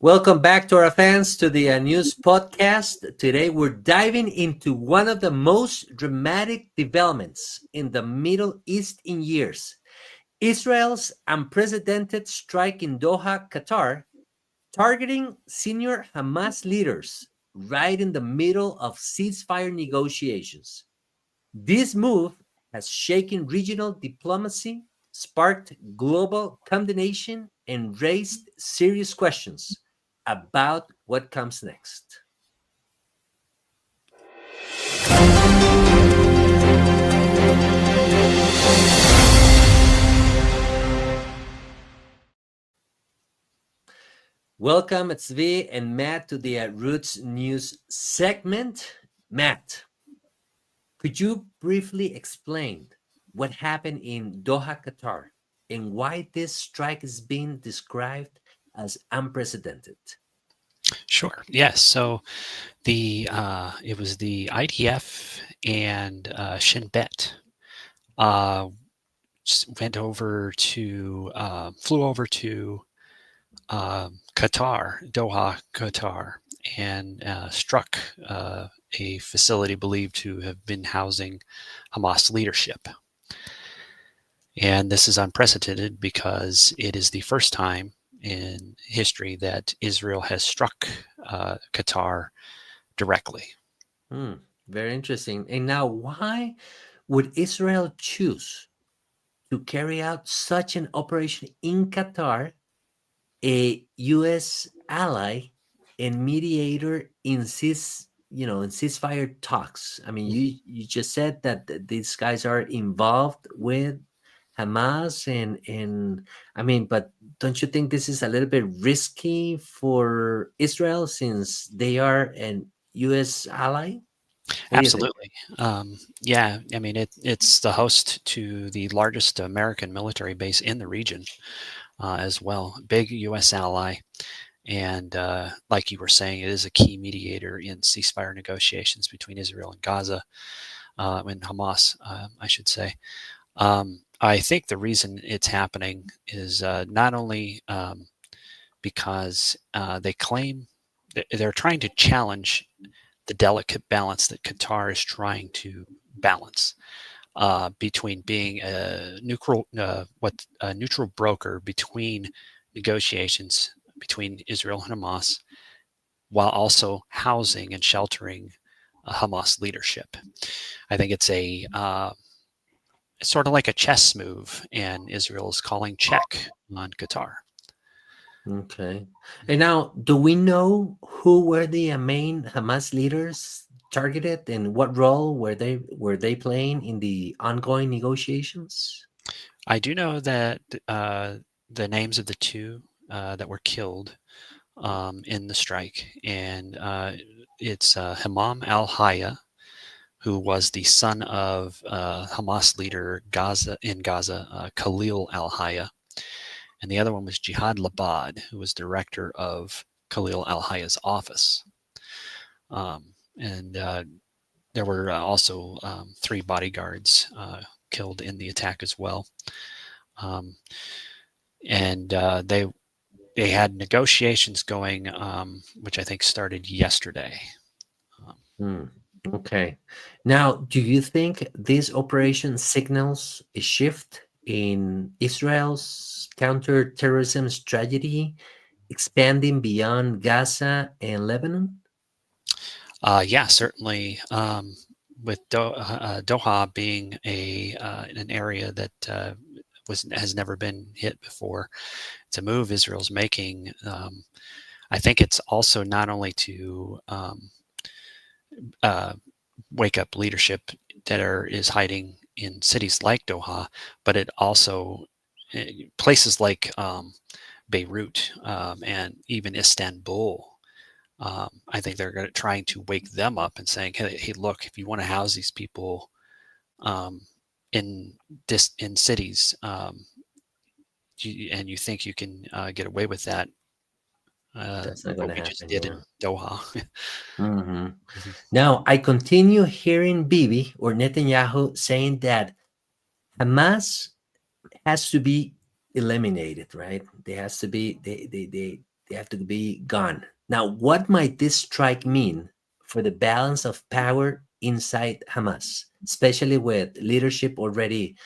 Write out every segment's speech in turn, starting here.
Welcome back to our fans to the news podcast. Today we're diving into one of the most dramatic developments in the Middle East in years. Israel's unprecedented strike in Doha, Qatar, targeting senior Hamas leaders right in the middle of ceasefire negotiations. This move has shaken regional diplomacy, sparked global condemnation, and raised serious questions about what comes next. Welcome, Tzvi and Matt, to the Roots News segment. Matt, could you briefly explain what happened in Doha, Qatar, and why this strike is being described as unprecedented? Sure. Yes. So the it was the IDF and Shin Bet uh, went over to flew over to Qatar, Doha, Qatar, and struck a facility believed to have been housing Hamas leadership. And this is unprecedented because it is the first time in history that Israel has struck Qatar directly. Hmm, very interesting. And now, why would Israel choose to carry out such an operation in Qatar, a U.S. ally and mediator in in ceasefire talks? I mean, you just said that these guys are involved with Hamas, and I mean, but don't you think this is a little bit risky for Israel since they are an U.S. ally? What do you think? Absolutely. Yeah, I mean, it's the host to the largest American military base in the region as well. Big U.S. ally. And like you were saying, it is a key mediator in ceasefire negotiations between Israel and Gaza, and Hamas, I should say. I think the reason it's happening is not only because they claim they're trying to challenge the delicate balance that Qatar is trying to balance between being a neutral broker between negotiations between Israel and Hamas, while also housing and sheltering Hamas leadership. I think it's sort of like a chess move, and Israel is calling check on Qatar. Okay. And now, do we know who were the main Hamas leaders targeted and what role were they playing in the ongoing negotiations? I do know that the names of the two that were killed in the strike, and it's Hammam al-Haya, who was the son of Hamas leader Gaza, Khalil al-Haya, and the other one was Jihad Labad, who was director of Khalil al-Haya's office. And there were also three bodyguards killed in the attack as well. Um, and they had negotiations going, which I think started yesterday. Hmm. Okay. Now, do you think this operation signals a shift in Israel's counterterrorism strategy, expanding beyond Gaza and Lebanon? Yeah, certainly. With Doha being an area that has never been hit before, it's a move Israel's making. I think it's also not only to uh, wake up leadership that is hiding in cities like Doha, but it also places like Beirut and even Istanbul. I think they're trying to wake them up and saying, "Hey, look, if you want to house these people um, in in cities, and you think you can get away with that, That's not look going what to we just happen. did Yeah. in Doha." Hmm. Mhm. Now, I continue hearing Bibi or Netanyahu saying that Hamas has to be eliminated, right? They has to be they They have to be gone. Now, what might this strike mean for the balance of power inside Hamas, especially with leadership already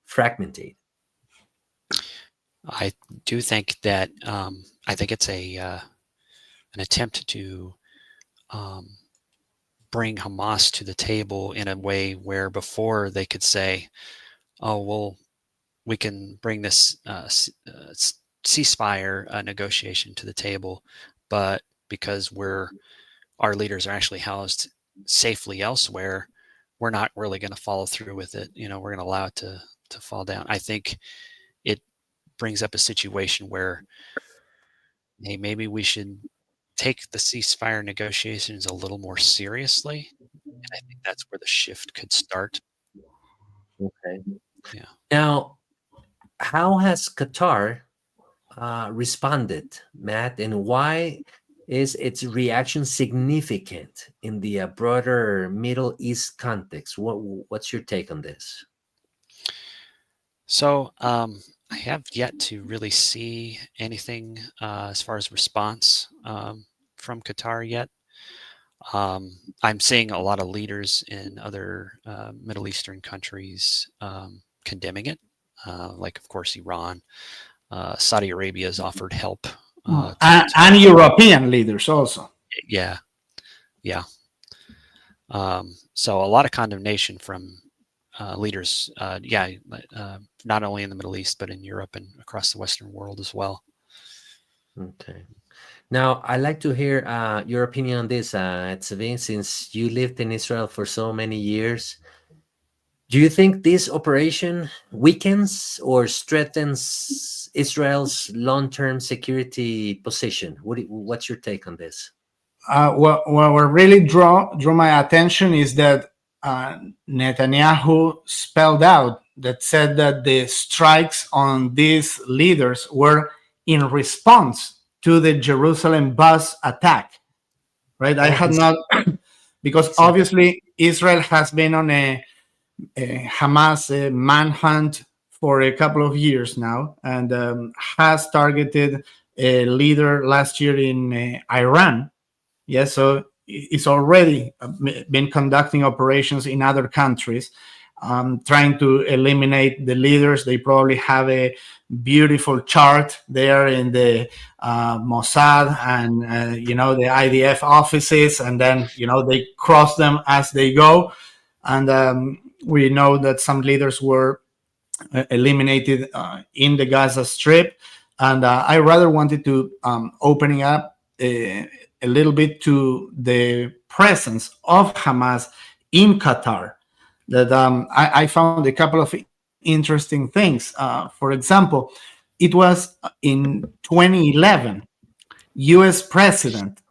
fragmented? I do think that I think it's a an attempt to um, bring Hamas to the table in a way where before they could say, "Oh, well, we can bring this ceasefire negotiation to the table," but because our leaders are actually housed safely elsewhere, we're not really going to follow through with it. We're going to allow it to fall down. I think it brings up a situation where, hey, maybe we should take the ceasefire negotiations a little more seriously. And I think that's where the shift could start. Okay. Yeah. Now, how has Qatar responded, Matt, and why is its reaction significant in the broader Middle East context? What's your take on this? So I have yet to really see anything as far as response from Qatar yet. I'm seeing a lot of leaders in other Middle Eastern countries condemning it, like, of course, Iran. Saudi Arabia has offered help to And European leaders also. yeah, yeah. So a lot of condemnation from leaders, not only in the Middle East, but in Europe and across the Western world as well. Okay. Now, I'd like to hear your opinion on this, Tzvi, since you lived in Israel for so many years. Do you think this operation weakens or strengthens Israel's long-term security position? What's your take on this? What really drew my attention is that uh, Netanyahu spelled out that said that the strikes on these leaders were in response to the Jerusalem bus attack. Right? I Oh, had not because he said that. obviously Israel has been on a Hamas manhunt for a couple of years now, and has targeted a leader last year in Iran. Yes, so it's already been conducting operations in other countries, trying to eliminate the leaders. They probably have a beautiful chart there in the Mossad and the IDF offices, and then they cross them as they go. And we know that some leaders were eliminated in the Gaza Strip. And I rather wanted to opening up a little bit to the presence of Hamas in Qatar. That I found a couple of interesting things. For example, it was in 2011, U.S. President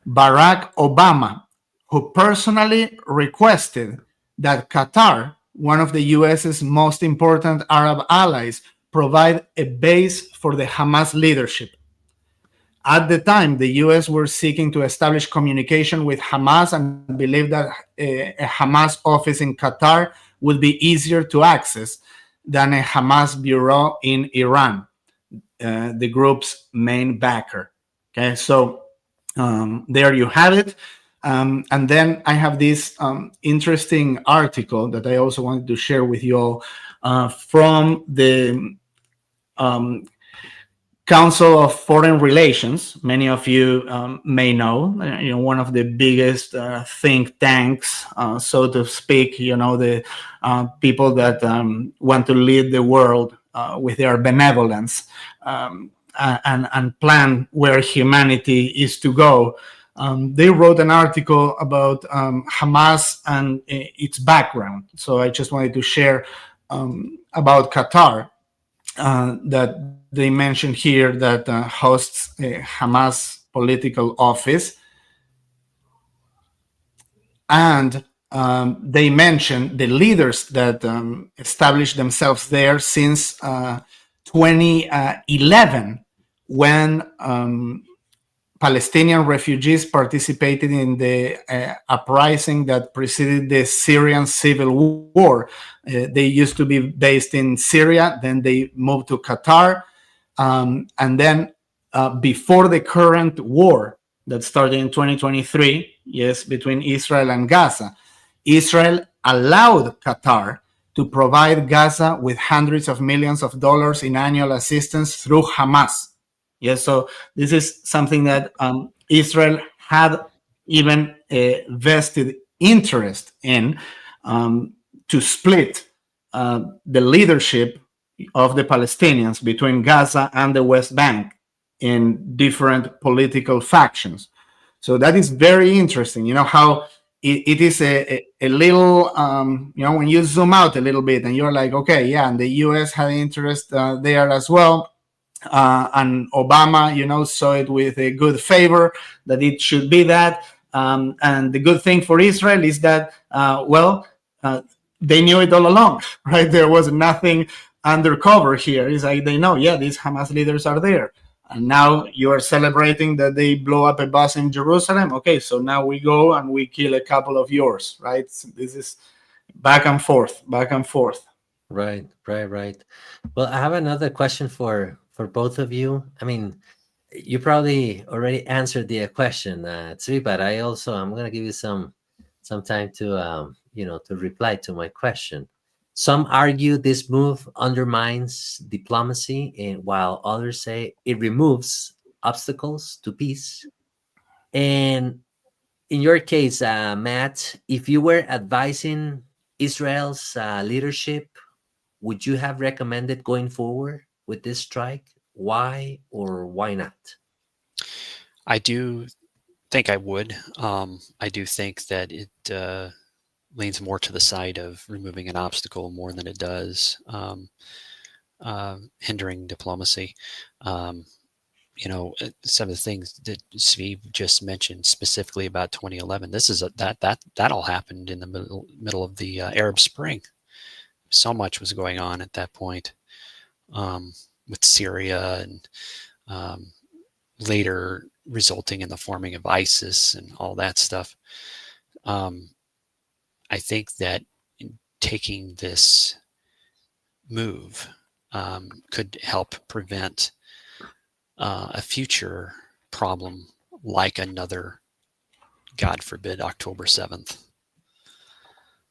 Barack Obama, who personally requested that Qatar, one of the US's most important Arab allies, provide a base for the Hamas leadership. At the time, the US were seeking to establish communication with Hamas and believed that a Hamas office in Qatar would be easier to access than a Hamas bureau in Iran, the group's main backer. Okay, so there you have it. And then I have this interesting article that I also wanted to share with you all from the um, Council of Foreign Relations. Many of you may know, one of the biggest think tanks, so to speak. The people that want to lead the world with their benevolence, and plan where humanity is to go. They wrote an article about Hamas and its background. So I just wanted to share about Qatar, that they mentioned here that hosts a Hamas political office. And they mentioned the leaders that established themselves there since 2011, when Palestinian refugees participated in the uprising that preceded the Syrian civil war. They used to be based in Syria, then they moved to Qatar, and then before the current war that started in 2023, yes, between Israel and Gaza, Israel allowed Qatar to provide Gaza with hundreds of millions of dollars in annual assistance through Hamas. Yes, so this is something that Israel had even a vested interest in, to split the leadership of the Palestinians between Gaza and the West Bank in different political factions. So that is very interesting. You know how it is a little, when you zoom out a little bit and you're like, okay, yeah, and the US had interest there as well. And Obama, saw it with a good favor that it should be that. And the good thing for Israel is that, they knew it all along, right? There was nothing undercover here. It's like they know, yeah, these Hamas leaders are there. And now you are celebrating that they blow up a bus in Jerusalem. Okay, so now we go and we kill a couple of yours, right? So this is back and forth, back and forth. Right, right, right. Well, I have another question for both of you. I mean, you probably already answered the question, Tsui, but I'm gonna give you some time to to reply to my question. Some argue this move undermines diplomacy, and while others say it removes obstacles to peace. And in your case, Matt, if you were advising Israel's leadership, would you have recommended going forward with this strike? Why or why not? I do think I would. I do think that it leans more to the side of removing an obstacle more than it does hindering diplomacy. Um, some of the things that Steve just mentioned specifically about 2011. This is that all happened in the middle of the Arab Spring. So much was going on at that point with Syria and later resulting in the forming of ISIS and all that stuff. I think that taking this move could help prevent a future problem like another, God forbid, October 7th.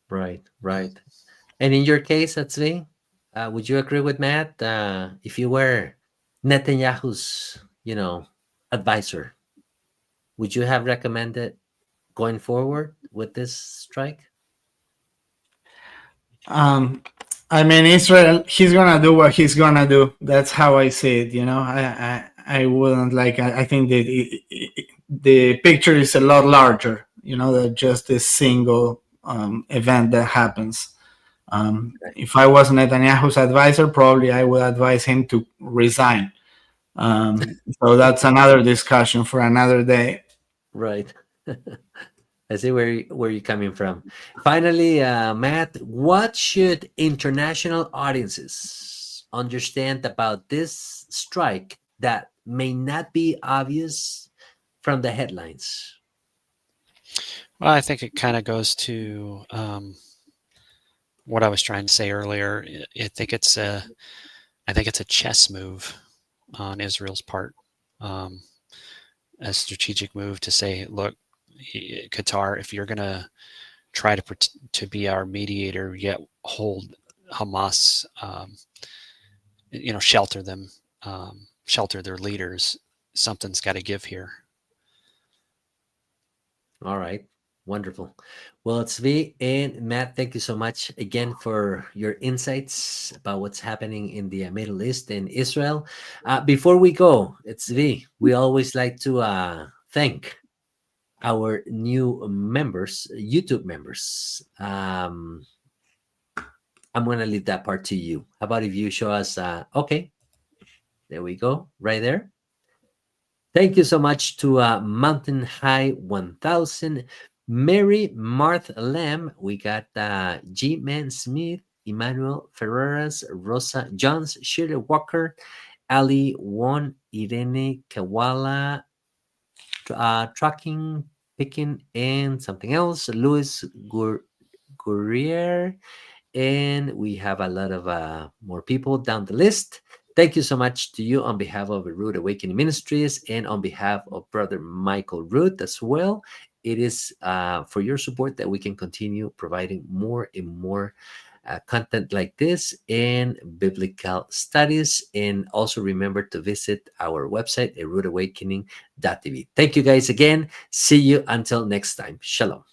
Right, right. And in your case, Atzvi, would you agree with Matt? If you were Netanyahu's, advisor, would you have recommended going forward with this strike? I mean, Israel, he's gonna do what he's gonna do. That's how I see it. I wouldn't like. I think that the picture is a lot larger. Than just a single event that happens. If I was Netanyahu's advisor, probably I would advise him to resign. So that's another discussion for another day. Right. I see where you're coming from. Finally, Matt, what should international audiences understand about this strike that may not be obvious from the headlines? Well, I think it kind of goes to what I was trying to say earlier. I think it's a chess move on Israel's part, a strategic move to say, look, Qatar, if you're going to try to be our mediator, yet hold Hamas, shelter them, shelter their leaders, something's got to give here. All right. Wonderful. Well, Tzvi and Matt, thank you so much again for your insights about what's happening in the Middle East and Israel. Before we go, Tzvi, we always like to thank our new members, YouTube members. I'm going to leave that part to you. How about if you show us? Okay, there we go, right there. Thank you so much to Mountain High 1000, Mary Martha Lamb. We got G Man Smith, Emmanuel Ferreras, Rosa Jones, Shirley Walker, Ali Won, Irene Kawala, Trucking, Picking, and something else, Louis Gourier. And we have a lot of more people down the list. Thank you so much to you on behalf of the Rood Awakening Ministries and on behalf of Brother Michael Rood as well. It is for your support that we can continue providing more and more content like this and biblical studies. And also remember to visit our website at roodawakening.tv. Thank you guys again. See you until next time. Shalom.